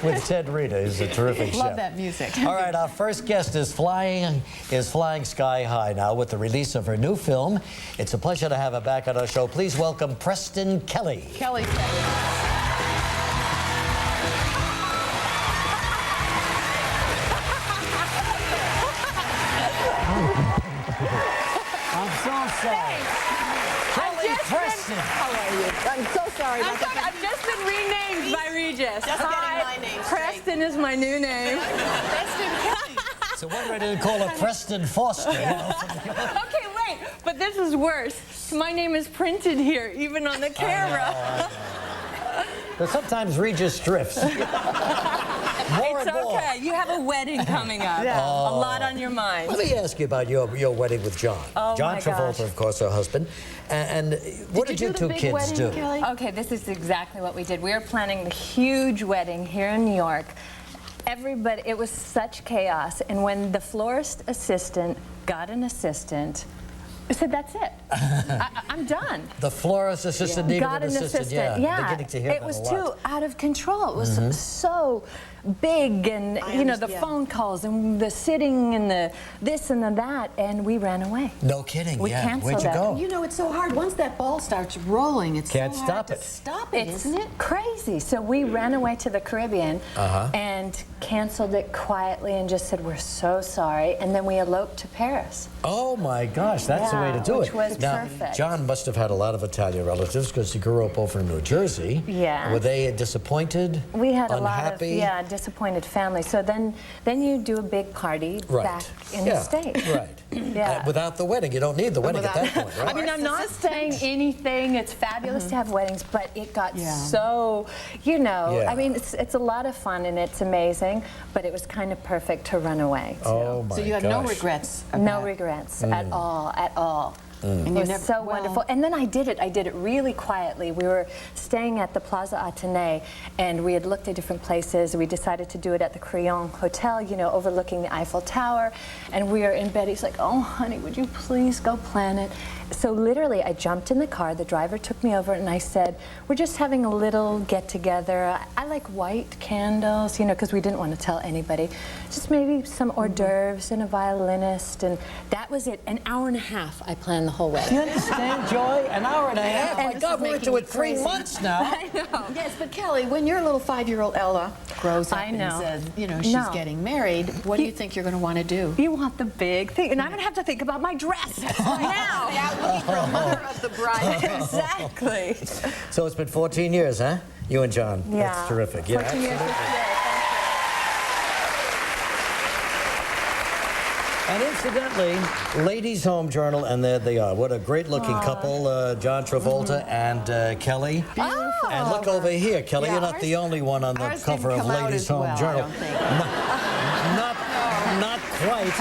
with Ted Rita. He's a terrific chef. Love that music. All right, our first guest is flying sky high now with the release of her new film. It's a pleasure to have her back on our show. Please welcome Preston Kelly. Kelly. I'm so sorry. Kelly Preston. How are you? I'm so sorry about that. I've just been renamed by Regis. Just getting my name straight. Preston is my new name. Preston Kelly. So what ready to call her Preston Foster? You know, Okay, wait, but this is worse. My name is printed here, even on the camera. I know. But sometimes Regis drifts. More It's and more. okay. You have a wedding coming up. Yeah. A lot on your mind. Let me ask you about your wedding with John. Oh, John my Travolta, gosh. of course, her husband. And what did you two kids do? Kelly? Okay, this is exactly what we did. We were planning the huge wedding here in New York. Everybody, it was such chaos. And when the florist assistant got an assistant, I said, that's it. I'm done. The florist assistant needed Got an an assistant. Yeah. Beginning to hear It that was a lot. too out of control. It was so big, and you know, the phone calls and the sitting and the this and the that, and we ran away. No kidding. We yeah. canceled Where'd you that. go? You know, it's so hard. Once that ball starts rolling, it's Can't so stop hard it. to stop it, It's isn't it? crazy. So we ran away to the Caribbean and canceled it quietly and just said, we're so sorry. And then we eloped to Paris. Oh my gosh, that's the way to do which it. was now, perfect. John must have had a lot of Italian relatives because he grew up over in New Jersey. Yeah. Were they disappointed? We had unhappy? a lot of disappointed families. So then you do a big party Right. back in the States. Right. Yeah. Without the wedding, you don't need the wedding at that point, right? I mean, I'm not saying anything. It's fabulous to have weddings, but it got so, you know, Yeah. I mean, it's a lot of fun and it's amazing, but it was kind of perfect to run away. Oh my So you have no gosh. regrets? No regrets at all, at all. And It you was never, so wonderful. And then I did it really quietly. We were staying at the Plaza Athénée, and we had looked at different places. We decided to do it at the Crillon Hotel, you know, overlooking the Eiffel Tower. And we were in bed. He's like, oh, honey, would you please go plan it? So literally, I jumped in the car. The driver took me over, and I said, we're just having a little get-together. I like white candles, you know, because we didn't want to tell anybody. Just maybe some hors d'oeuvres and a violinist, and that was it. An hour and a half, I planned the whole wedding. You understand, Joy? An hour and a half. And My this God, is we're making into me it 3 crazy. months now. I know. Yes, but Kelly, when your little 5-year-old Ella grows up I know. and says, you know, she's getting married, what do you think you're going to want to do? You want the big thing, and I'm going to have to think about my dress now. Yeah, looking for a mother of the bride. Exactly. So it's been 14 years, huh? You and John. Yeah. That's terrific. Yeah, 14 years absolutely. this year. And incidentally, Ladies Home Journal, and there they are. What a great-looking couple, John Travolta and Kelly. Beautiful. And look over here, Kelly. Yeah, You're not the only one on the ours cover didn't of come out Ladies as Home well, I Journal. don't think. Not quite.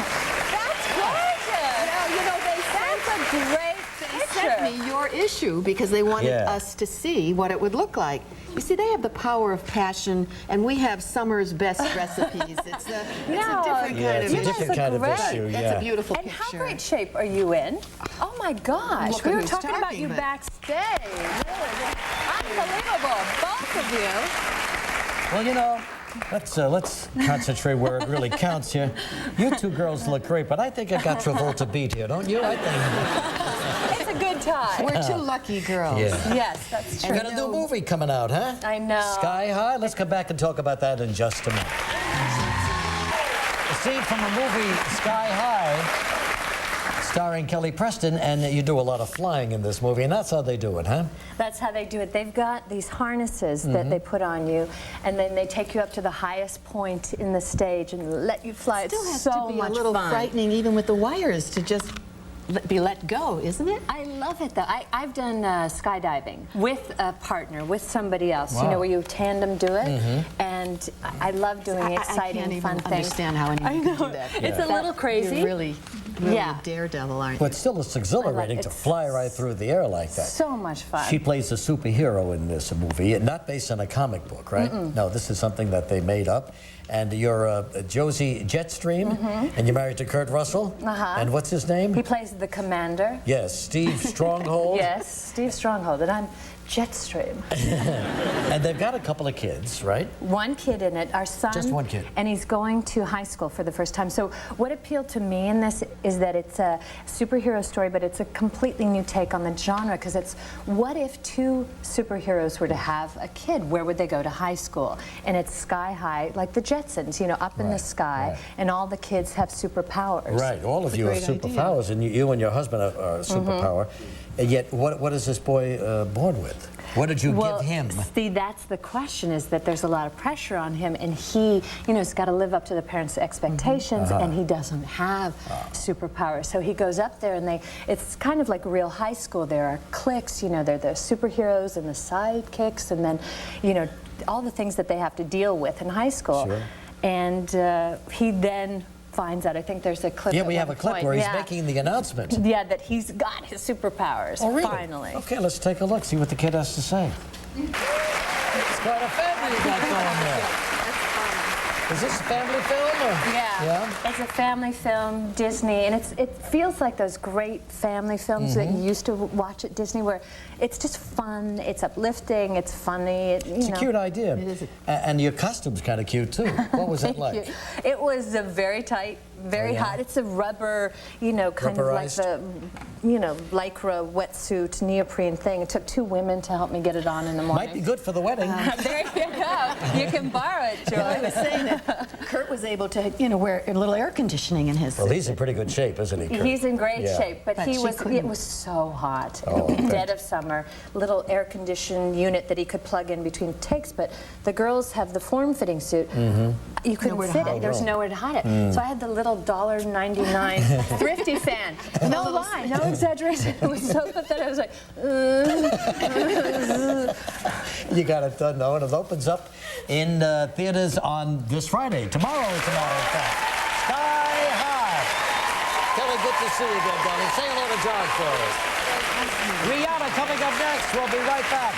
That's gorgeous. Well, you know, That's a great they sent me your issue because they wanted us to see what it would look like. You see, they have the power of passion, and we have summer's best recipes. It's a different kind Yeah, of it's a different kind of great. issue, That's yeah. a beautiful And picture. how great shape are you in? Oh my gosh. Look We at were who's talking about talking, you but- backstage. Really. Unbelievable. Both of you. Well, you know, let's concentrate where it really counts here. You two girls look great, but I think I got Travolta beat here, don't you? I think. It's a good time. We're two lucky girls. Yeah. Yes, that's true. We got a new movie coming out, huh? I know. Sky High. Let's come back and talk about that in just a minute. A scene from the movie Sky High, starring Kelly Preston, and you do a lot of flying in this movie, and that's how they do it, huh? That's how they do it. They've got these harnesses that they put on you, and then they take you up to the highest point in the stage and let you fly. It still has it's so to be much a little fun. frightening, even with the wires, to just be let go, isn't it? I love it though. I've done skydiving with a partner, with somebody else, you Wow. know, where you tandem do it. And I love doing exciting, I can't fun even things. understand how anyone can do that. It's a little crazy. You're really Yeah. daredevil, aren't you? But still, it's exhilarating to it's fly right through the air like that. So much fun. She plays a superhero in this movie, not based on a comic book, right? No, this is something that they made up. And you're Josie Jetstream, and you're married to Kurt Russell. And what's his name? He plays the commander. Yes, Steve Stronghold. Yes, Steve Stronghold, and I'm Jetstream. And they've got a couple of kids, right? One kid in it, our son. Just one kid. And he's going to high school for the first time. So what appealed to me in this is that it's a superhero story, but it's a completely new take on the genre, because it's, what if two superheroes were to have a kid? Where would they go to high school? And it's sky high, like the Jetsons, you know, up in the sky, and all the kids have superpowers. Right, all of you have superpowers, and you and your husband are a superpower. And yet, what is this boy born with? What did you give him? See, that's the question, is that there's a lot of pressure on him, and he, you know, has got to live up to the parents' expectations, and he doesn't have superpowers. So he goes up there, and it's kind of like real high school. There are cliques, you know, they're the superheroes and the sidekicks, and then, you know, all the things that they have to deal with in high school. Sure. And he then finds out, I think there's a clip. Yeah, we have a clip where he's making the announcement. Yeah, that he's got his superpowers, finally. Okay, let's take a look, see what the kid has to say. It's quite a family you got going there. Is this a family film? Or? Yeah, it's a family film, Disney, and it feels like those great family films that you used to watch at Disney, where it's just fun, it's uplifting, it's funny. It's a cute idea. It is. And your costume's kind of cute, too. What was it like? It was very tight, very hot. It's a rubber, you know, kind of like the, you know, lycra wetsuit, neoprene thing. It took 2 women to help me get it on in the morning. Might be good for the wedding. There you go. You can borrow it, Joy. I was saying that Kurt was able to, you know, wear a little air conditioning in his suit. Well, he's in pretty good shape, isn't he, Kurt? He's in great shape, but it was so hot. Dead of summer, little air-conditioned unit that he could plug in between takes, but the girls have the form-fitting suit. You couldn't fit it. There's nowhere to hide it. So I had the little $1.99 thrifty fan. No lie, no exaggeration. It was so pathetic. I was like, You got it done, though, and it opens up in theaters on this Friday. Tomorrow, in fact. Sky High. Kelly, good to see you again, darling. Say hello to John for us. Rihanna coming up next. We'll be right back.